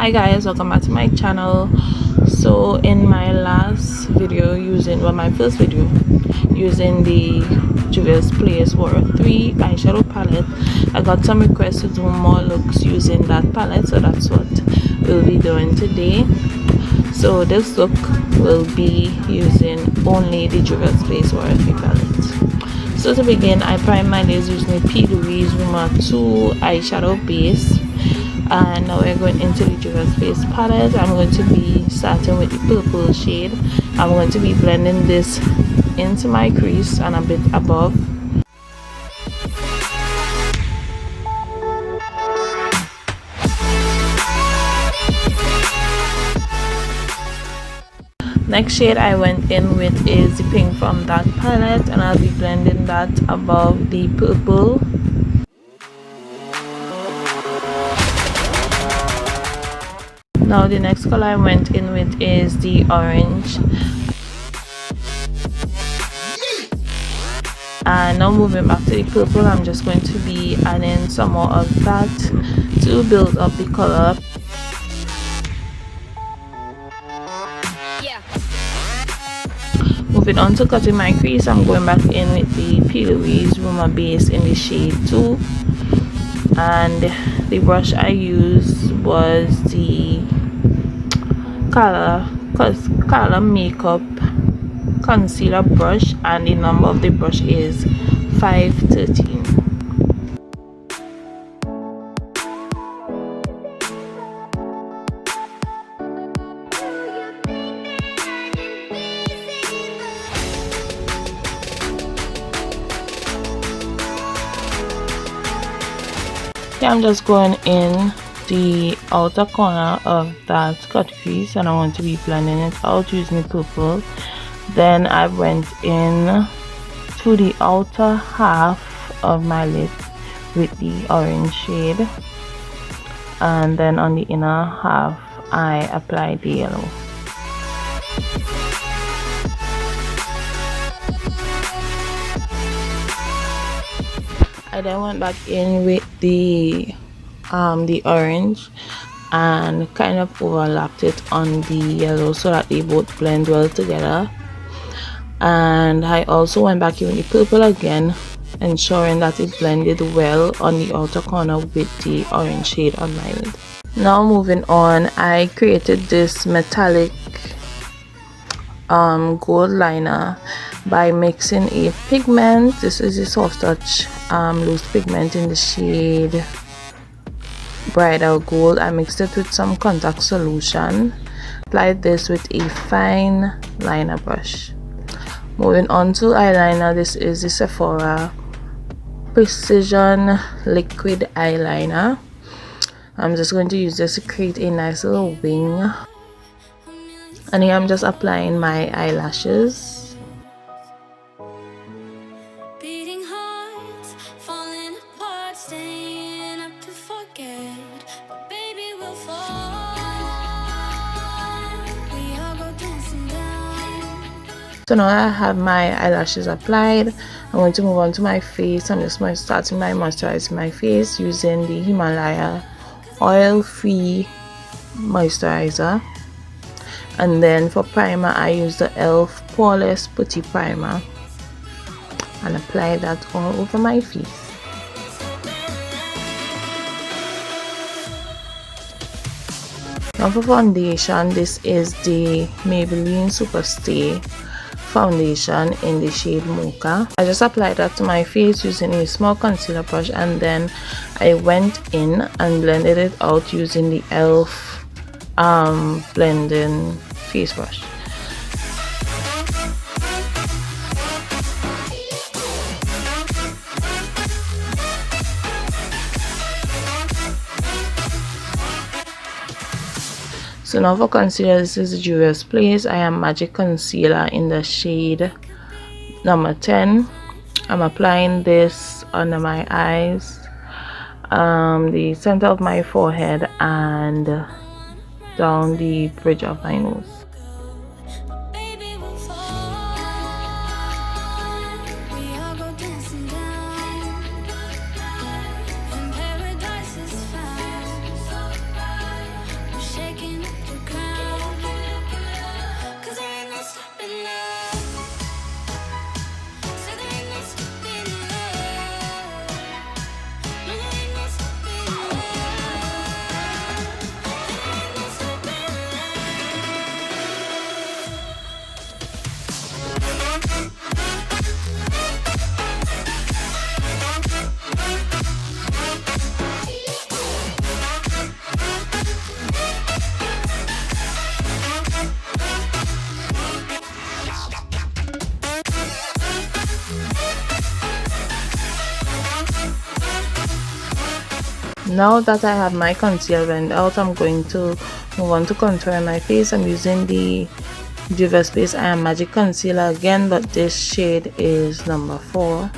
Hi guys, welcome back to my channel. So in my last video my first video using the Juvia's Place War 3 eyeshadow palette, I got some requests to do more looks using that palette, so that's what we'll be doing today. So this look will be using only the Juvia's Place War 3 palette. So to begin, I prime my lays using the Plouise Rumour 2 eyeshadow base. And now we're going into the Juvia's Place palette. I'm going to be starting with the purple shade. I'm going to be blending this into my crease and a bit above. Next shade I went in with is the pink from that palette, and I'll be blending that above the purple. Now the next color I went in with is the orange. And now moving back to the purple, I'm just going to be adding some more of that to build up the color. Moving on to cutting my crease, I'm going back in with the Plouise Rumour base in the shade 2. And the brush I used was the color makeup concealer brush, and the number of the brush is 513. Here I'm just going in the outer corner of that cut crease, and I want to be blending it out using the purple. Then I went in to the outer half of my lid with the orange shade, and then on the inner half I applied the yellow. I then went back in with the orange and kind of overlapped it on the yellow so that they both blend well together. And I also went back in with the purple again, ensuring that it blended well on the outer corner with the orange shade on my lid. Now moving on, I created this metallic gold liner by mixing a pigment. This is a soft touch loose pigment in the shade Bridal Gold. I mixed it with some contact solution, applied this with a fine liner brush. Moving on to eyeliner, this is the Sephora Precision Liquid Eyeliner. I'm just going to use this to create a nice little wing, and here I'm just applying my eyelashes. So now I have my eyelashes applied, I'm going to move on to my face. I'm just starting by moisturizing my face using the Himalya oil-free moisturizer. And then for primer, I use the e.l.f. Poreless Putty primer and apply that all over my face. Now for foundation, this is the Maybelline Superstay foundation in the shade Mocha. I just applied that to my face using a small concealer brush, and then I went in and blended it out using the e.l.f. blending face brush. So now for concealer, this is the Juvia's Place. I am Magic Concealer in the shade number 10. I'm applying this under my eyes, the center of my forehead, and down the bridge of my nose. Now that I have my concealer blend out, I'm going to move on to contouring my face. I'm using the Juvia's Base I Am Magic Concealer again, but this shade is number 4.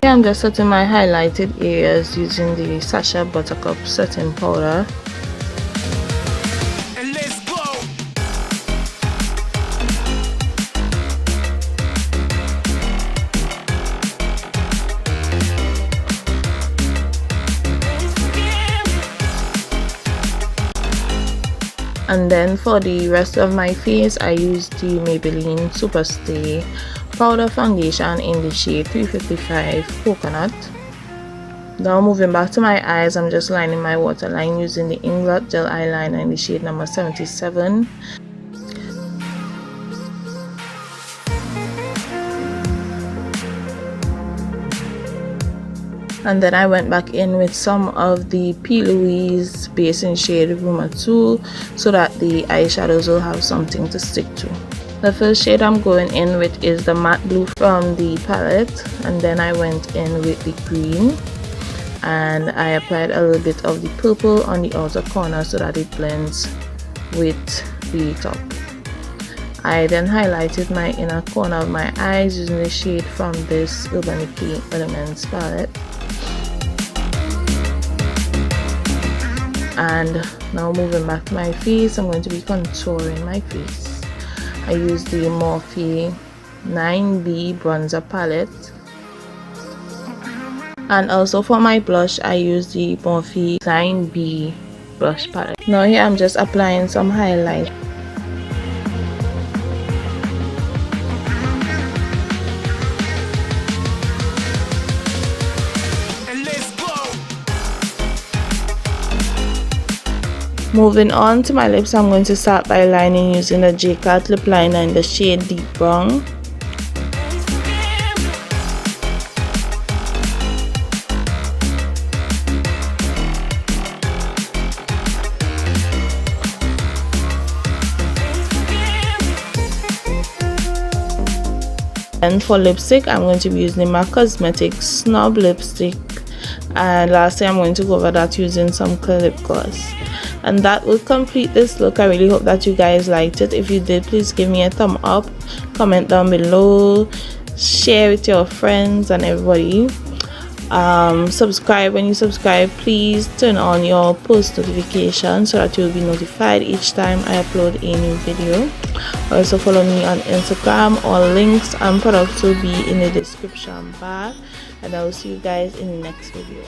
I'm just setting my highlighted areas using the Sacha Buttercup setting powder. And let's go. And then for the rest of my face, I used the Maybelline Superstay powder foundation in the shade 355 Coconut. Now moving back to my eyes, I'm just lining my waterline using the Inglot Gel Liner in the shade number 77. And then I went back in with some of the Plouise base in shade Rumour 2 so that the eyeshadows will have something to stick to. The first shade I'm going in with is the matte blue from the palette, and then I went in with the green and I applied a little bit of the purple on the outer corner so that it blends with the top. I then highlighted my inner corner of my eyes using the shade from this Urban Decay Elements palette. And now moving back to my face, I'm going to be contouring my face. I use the Morphe 9B bronzer palette, and also for my blush I use the Morphe 9B blush palette. Now here I'm just applying some highlight. Moving on to my lips, I'm going to start by lining using the JCat lip liner in the shade Deep Brown. And for lipstick, I'm going to be using MAC Cosmetics Snob Lipstick, and lastly I'm going to go over that using some clear lip gloss. And that will complete this look. I really hope that you guys liked it. If you did, please give me a thumb up, comment down below, share with your friends and everybody. Subscribe. When you subscribe, please turn on your post notifications so that you'll be notified each time I upload a new video. Also follow me on Instagram. All links and products will be in the description bar, and I will see you guys in the next video.